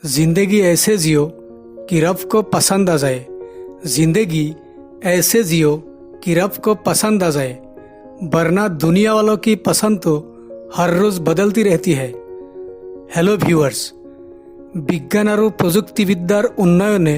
जिंदगी ऐसे जियो कि रब को पसंद आ जाए। जिंदगी ऐसे जियो कि रब को पसंद आ जाए, वरना दुनिया वालों की पसंद तो हर रोज बदलती रहती है। हेलो ভিউয়ার্স, বিজ্ঞান আৰু প্ৰযুক্তিবিদ্যাৰ উন্নয়নে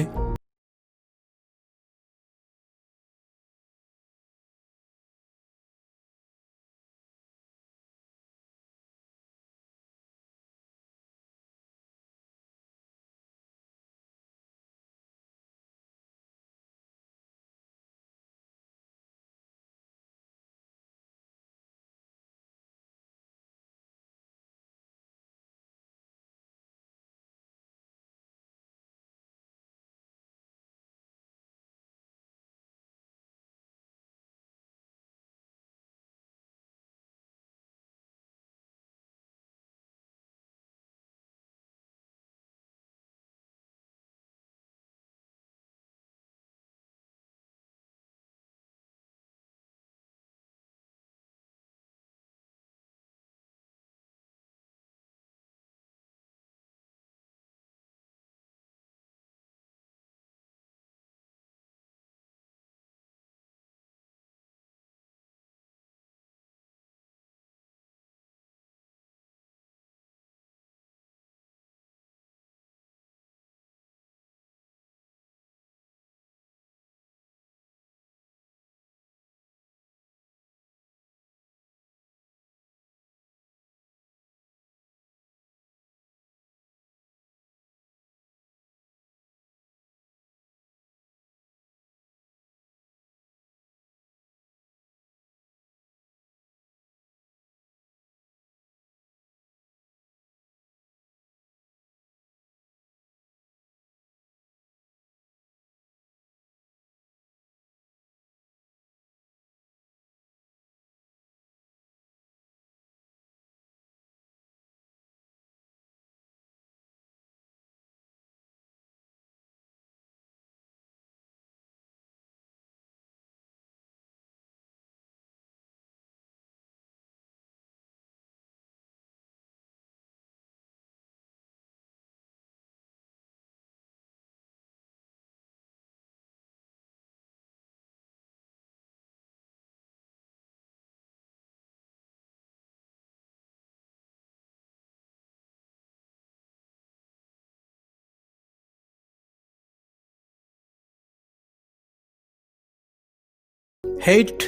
height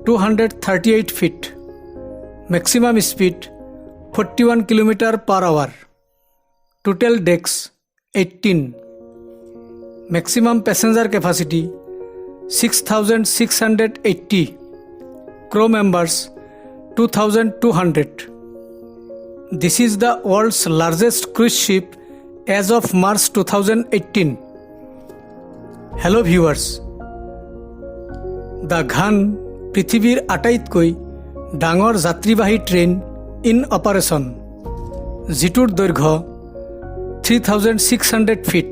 238 feet, maximum speed 41 km/h, total decks 18, maximum passenger capacity 6,680, crew members 2,200. This is the world's largest cruise ship as of March 2018. Hello viewers, the ঘান পৃথিৱীৰ আটাইতকৈ ডাঙৰ যাত্ৰীবাহী ট্ৰেইন ইন অপাৰেশ্যন, যিটোৰ দৈৰ্ঘ্য 3,600 feet,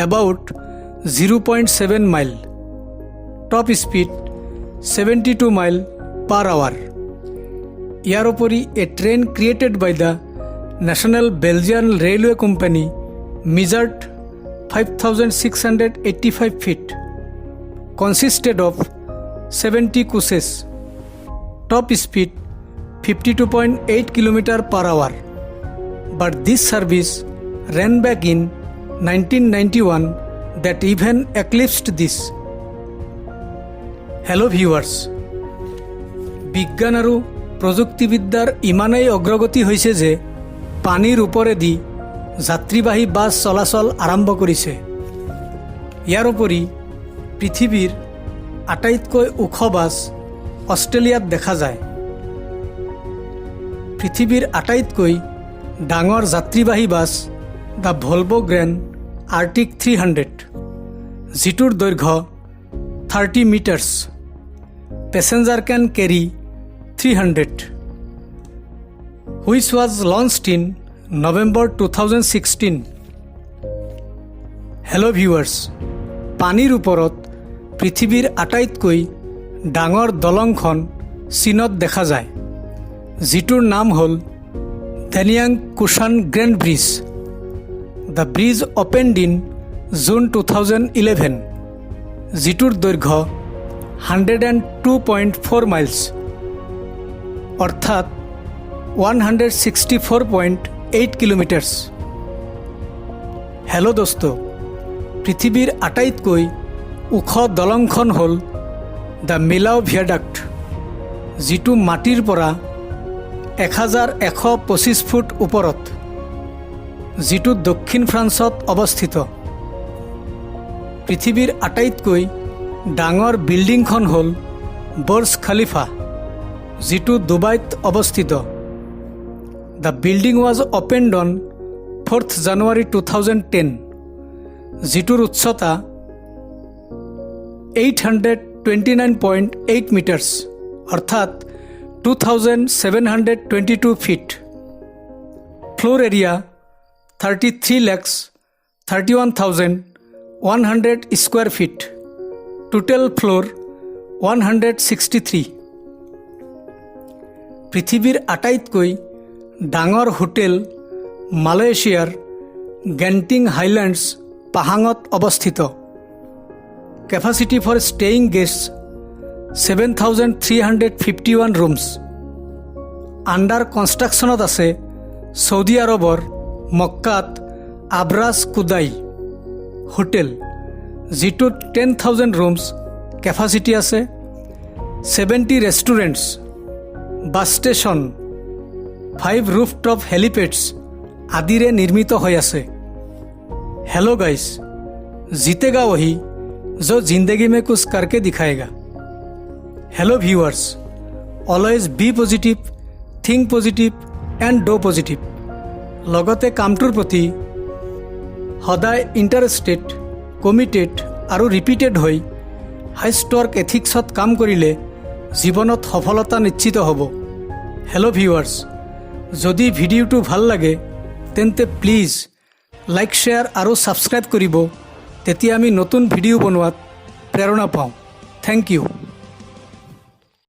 about 0.7 mile, top speed 72 mile per hour. ইয়াৰ উপৰি a train created by the national Belgian railway company measured 5,685 feet, consisted of 70 coaches, top speed 52.8 km/h, but this service ran back in 1991 that even eclipsed this. Hello viewers, বিজ্ঞান আৰু প্ৰযুক্তিবিদ্যাৰ ইমানেই অগ্ৰগতি হৈছে যে পানীৰ ওপৰেদি যাত্ৰীবাহী বাছ চলাচল আৰম্ভ কৰিছে। ইয়াৰ উপৰি পৃথিৱীৰ আটাইতকৈ ওখ বাছ অষ্ট্ৰেলিয়াত দেখা যায়। পৃথিৱীৰ আটাইতকৈ ডাঙৰ যাত্ৰীবাহী bus the Volvo Gran Artic 300, যিটোৰ দৈৰ্ঘ্য 30 metres, passenger can carry 300, which was launched in November 2016. Hello viewers, পানীৰ ওপৰত পৃথিৱীৰ আটাইতকৈ ডাঙৰ দলংখন চীনত দেখা যায়, যিটোৰ নাম হ'ল Danyang Kunshan grand bridge. The bridge opened in June 2011, যিটোৰ দৈৰ্ঘ্য 102.4 মাইলছ অৰ্থাৎ 164.8 কিলোমিটাৰ্ছ। হেল্ল' দোস্ত, পৃথিৱীৰ আটাইতকৈ ওখ দলংখন হ'ল দ্য মিলাও ভিয়াডাক্ট, যিটো মাটিৰ পৰা 1125 ফুট ওপৰত, যিটো দক্ষিণ ফ্ৰান্সত অৱস্থিত। পৃথিৱীৰ আটাইতকৈ ডাঙৰ বিল্ডিংখন হ'ল বুৰ্জ খালিফা, যিটো ডুবাইত অৱস্থিত। The building was opened on 4 January 2010, যিটোৰ উচ্চতা 829.8 মিটাৰ্ছ অৰ্থাৎ 2722 feet. Floor area 33,31,100 square feet. Total floor 163। পৃথিৱীৰ আটাইতকৈ ডাঙৰ হোটেল মালয়েছিয়াৰ গেণ্টিং হাইলেণ্ডছ পাহাঙত অৱস্থিত। Capacity for staying guest 7,351 rooms. Under কনষ্ট্ৰাকশ্যনত আছে চৌদি আৰবৰ মক্কাত আব্ৰাছ কুদাই হোটেল, যিটোত 10,000 ৰুমছ কেপাচিটি আছে। 70 ৰেষ্টুৰেণ্টছ, বাছ ষ্টেচন, 5 ৰুফটপ হেলিপেডছ আদিৰে নিৰ্মিত হৈ আছে। হেল্ল' গাইজ, জিতেগা वही जो जिंदगी में कुछ करके दिखाएगा। Hello viewers, always be positive, think positive and do positive. লগতে কামটোৰ প্ৰতি সদায় ইণ্টাৰেষ্টেড, কমিটেড আৰু ৰিপিটেড হৈ হাইষ্ট ৱৰ্ক এথিক্সত কাম কৰিলে জীৱনত সফলতা নিশ্চিত হ'ব। হেল্ল' ভিউৱাৰ্ছ, যদি ভিডিঅ'টো ভাল লাগে তেন্তে প্লিজ লাইক, শ্বেয়াৰ আৰু ছাবস্ক্ৰাইব কৰিব। তেতিয়া আমি নতুন ভিডিঅ' বনোৱাত প্ৰেৰণা পাওঁ। Thank U.